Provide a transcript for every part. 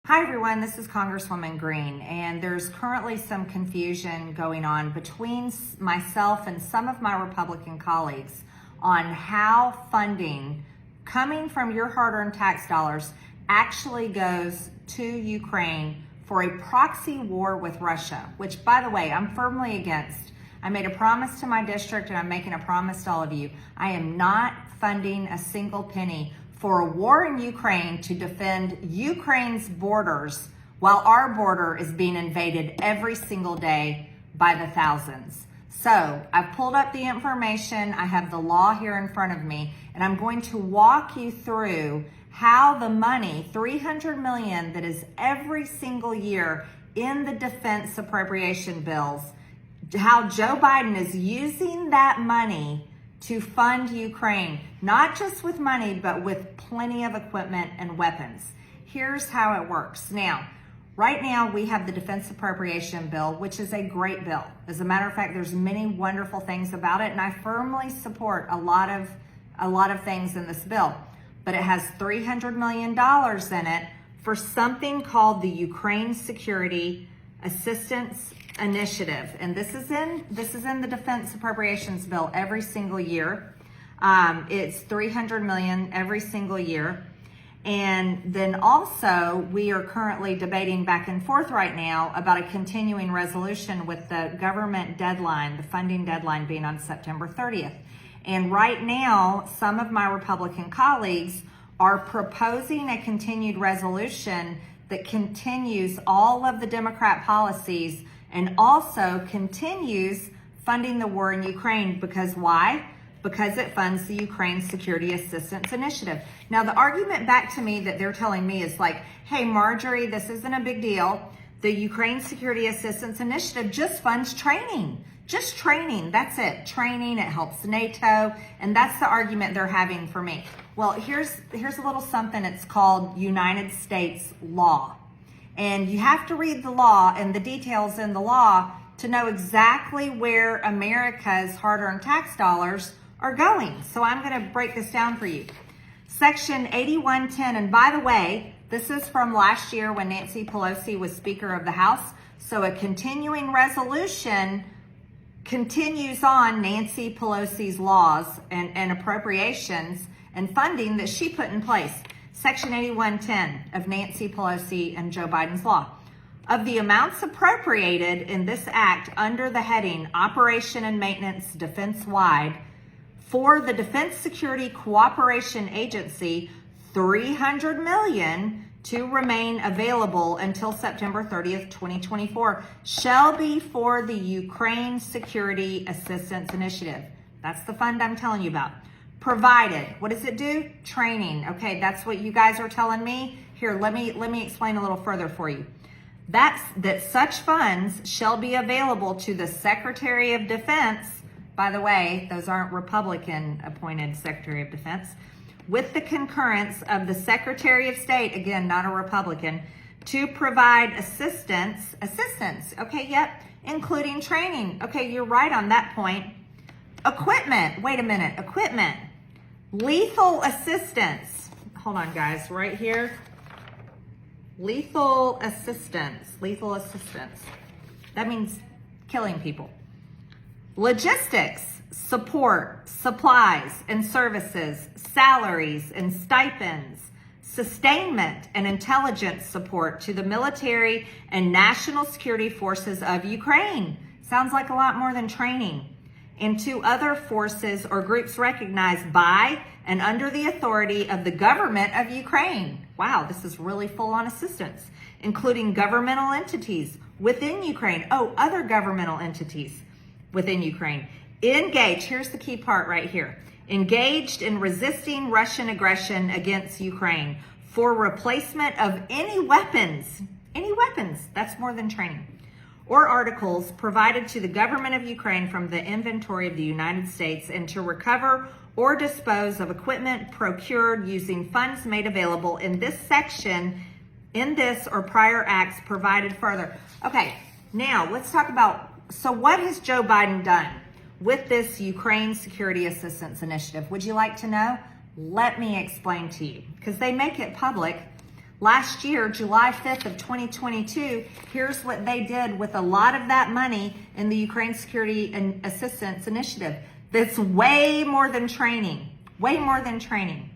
Hi everyone, this is Congresswoman Greene, and there's currently some confusion going on between myself and some of my Republican colleagues on how funding coming from your hard-earned tax dollars actually goes to Ukraine for a proxy war with Russia, which, by the way, I'm firmly against. I made a promise to my district, and I'm making a promise to all of you. I am not funding a single penny for a war in Ukraine to defend Ukraine's borders while our border is being invaded every single day by the thousands. So I've pulled up the information. I have the law here in front of me, and I'm going to walk you through how the money, $300 million, that is every single year in the defense appropriation bills, how Joe Biden is using that money to fund Ukraine, not just with money, but with plenty of equipment and weapons. Here's how it works. Now, right now we have the defense appropriation bill, which is a great bill. As a matter of fact, there's many wonderful things about it, and I firmly support a lot of things in this bill. But it has $300 million in it for something called the Ukraine Security Assistance Initiative, and this is in the defense appropriations bill every single year. It's $300 million every single year. And then also we are currently debating back and forth right now about a continuing resolution with the government deadline, the funding deadline being on September 30th. And right now, some of my Republican colleagues are proposing a continued resolution that continues all of the Democrat policies and also continues funding the war in Ukraine. Because why? Because it funds the Ukraine Security Assistance Initiative. Now, the argument back to me that they're telling me is like, hey, Marjorie, this isn't a big deal. The Ukraine Security Assistance Initiative just funds training. Just training, that's it. Training, it helps NATO, and that's the argument they're having for me. Well, here's a little something. It's called United States law. And you have to read the law and the details in the law to know exactly where America's hard-earned tax dollars are going. So I'm going to break this down for you. Section 8110, and by the way, this is from last year when Nancy Pelosi was Speaker of the House. So a continuing resolution continues on Nancy Pelosi's laws and appropriations and funding that she put in place. Section 8110 of Nancy Pelosi and Joe Biden's law. Of the amounts appropriated in this act under the heading Operation and Maintenance Defense-Wide for the Defense Security Cooperation Agency, $300 million to remain available until September 30th, 2024, shall be for the Ukraine Security Assistance Initiative. That's the fund I'm telling you about. Provided, what does it do? Training. Okay, that's what you guys are telling me. Here, let me explain a little further for you. That such funds shall be available to the Secretary of Defense. By the way, those aren't Republican appointed Secretary of Defense. With the concurrence of the Secretary of State, again, not a Republican, to provide assistance, okay, yep, including training. Okay, you're right on that point. Equipment, wait a minute, equipment. Lethal assistance. Hold on, guys, right here. Lethal assistance. That means killing people. Logistics, support, supplies and services, salaries and stipends, sustainment and intelligence support to the military and national security forces of Ukraine. Sounds like a lot more than training. And to other forces or groups recognized by and under the authority of the government of Ukraine. Wow, this is really full-on assistance, including governmental entities within Ukraine. Oh, other governmental entities within Ukraine. Engage, here's the key part right here. Engaged in resisting Russian aggression against Ukraine for replacement of any weapons, that's more than training, or articles provided to the government of Ukraine from the inventory of the United States, and to recover or dispose of equipment procured using funds made available in this section, in this or prior acts provided further. Okay, now let's talk about, so what has Joe Biden done with this Ukraine Security Assistance Initiative? Would you like to know? Let me explain to you, because they make it public. Last year, July 5th of 2022, here's what they did with a lot of that money in the Ukraine Security and Assistance Initiative. That's way more than training, way more than training.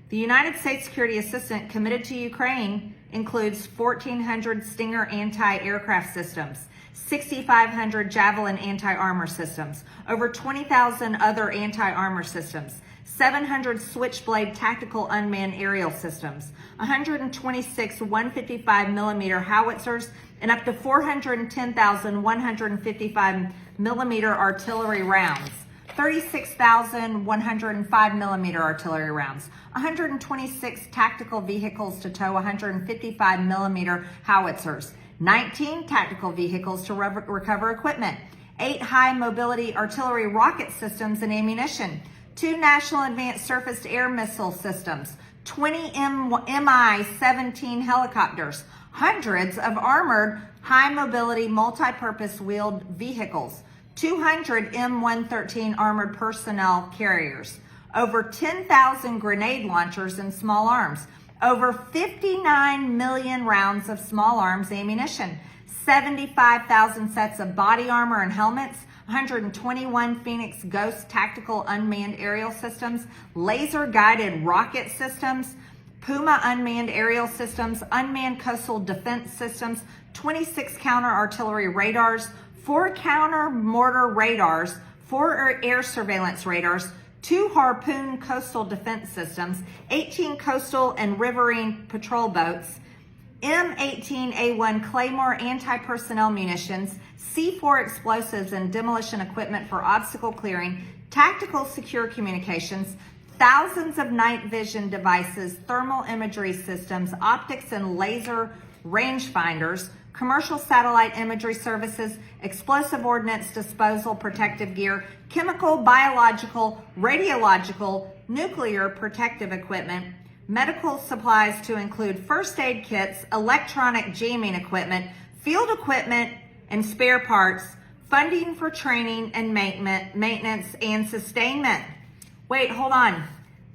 The United States Security Assistance committed to Ukraine includes 1,400 Stinger anti-aircraft systems, 6,500 Javelin anti-armor systems, over 20,000 other anti-armor systems, 700 Switchblade tactical unmanned aerial systems, 126 155 millimeter howitzers, and up to 410,000 155 millimeter artillery rounds, 36,105 millimeter artillery rounds, 126 tactical vehicles to tow 155 millimeter howitzers, 19 tactical vehicles to recover equipment, 8 high mobility artillery rocket systems and ammunition, 2 National Advanced Surface Air Missile Systems, 20 Mi-17 helicopters, hundreds of armored high mobility multi-purpose wheeled vehicles, 200 M113 armored personnel carriers, over 10,000 grenade launchers and small arms, over 59 million rounds of small arms ammunition, 75,000 sets of body armor and helmets, 121 Phoenix Ghost tactical unmanned aerial systems, laser guided rocket systems, Puma unmanned aerial systems, unmanned coastal defense systems, 26 counter artillery radars, 4 counter mortar radars, 4 air surveillance radars, 2 Harpoon coastal defense systems, 18 coastal and riverine patrol boats, M18A1 Claymore anti-personnel munitions, C4 explosives and demolition equipment for obstacle clearing, tactical secure communications, thousands of night vision devices, thermal imagery systems, optics and laser rangefinders, commercial satellite imagery services, explosive ordnance disposal protective gear, chemical, biological, radiological, nuclear protective equipment, medical supplies to include first aid kits, electronic jamming equipment, field equipment and spare parts, funding for training and maintenance and sustainment. Wait, hold on.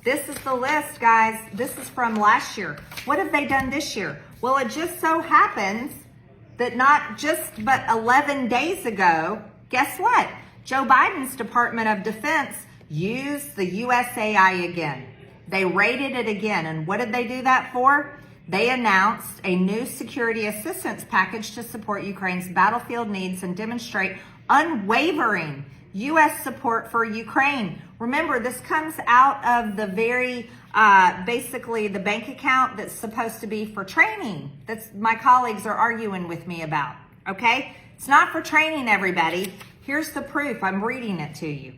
This is the list, guys. This is from last year. What have they done this year? Well, it just so happens that not just but 11 days ago, guess what? Joe Biden's Department of Defense used the USAI again. They raided it again. And what did they do that for? They announced a new security assistance package to support Ukraine's battlefield needs and demonstrate unwavering U.S. support for Ukraine. Remember, this comes out of the very, basically the bank account that's supposed to be for training. That's my colleagues are arguing with me about, okay? It's not for training, everybody. Here's the proof. I'm reading it to you.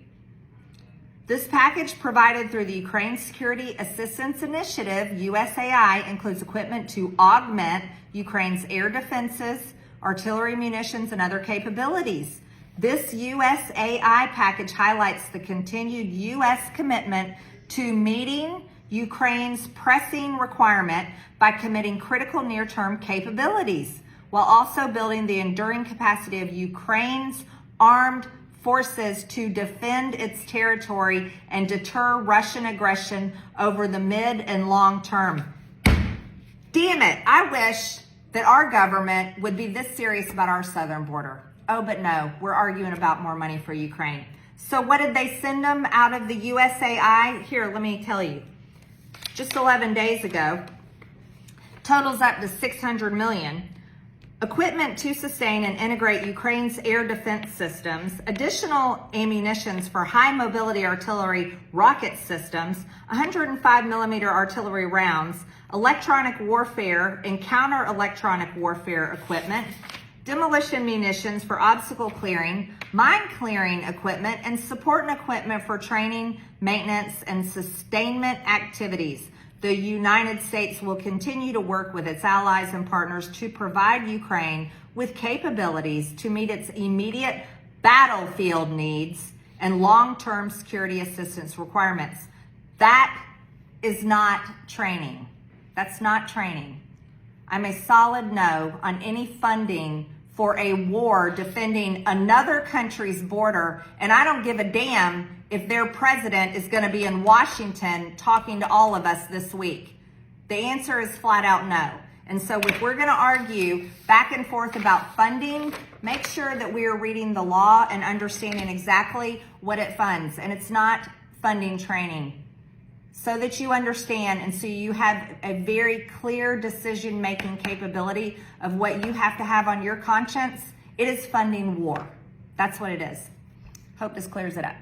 This package provided through the Ukraine Security Assistance Initiative, USAI, includes equipment to augment Ukraine's air defenses, artillery munitions, and other capabilities. This USAI package highlights the continued U.S. commitment to meeting Ukraine's pressing requirement by committing critical near-term capabilities, while also building the enduring capacity of Ukraine's armed forces to defend its territory and deter Russian aggression over the mid and long term. Damn it, I wish that our government would be this serious about our southern border. Oh, but no, we're arguing about more money for Ukraine. So what did they send them out of the USAI? Here, let me tell you. Just 11 days ago, totals up to $600 million. Equipment to sustain and integrate Ukraine's air defense systems, additional ammunitions for high mobility artillery rocket systems, 105 millimeter artillery rounds, electronic warfare and counter electronic warfare equipment, demolition munitions for obstacle clearing, mine clearing equipment, and support and equipment for training, maintenance, and sustainment activities. The United States will continue to work with its allies and partners to provide Ukraine with capabilities to meet its immediate battlefield needs and long-term security assistance requirements. That is not training. That's not training. I'm a solid no on any funding for a war defending another country's border, and I don't give a damn if their president is going to be in Washington talking to all of us this week. The answer is flat out no. And so if we're going to argue back and forth about funding, make sure that we are reading the law and understanding exactly what it funds. And it's not funding training. So that you understand and so you have a very clear decision-making capability of what you have to have on your conscience, it is funding war. That's what it is. Hope this clears it up.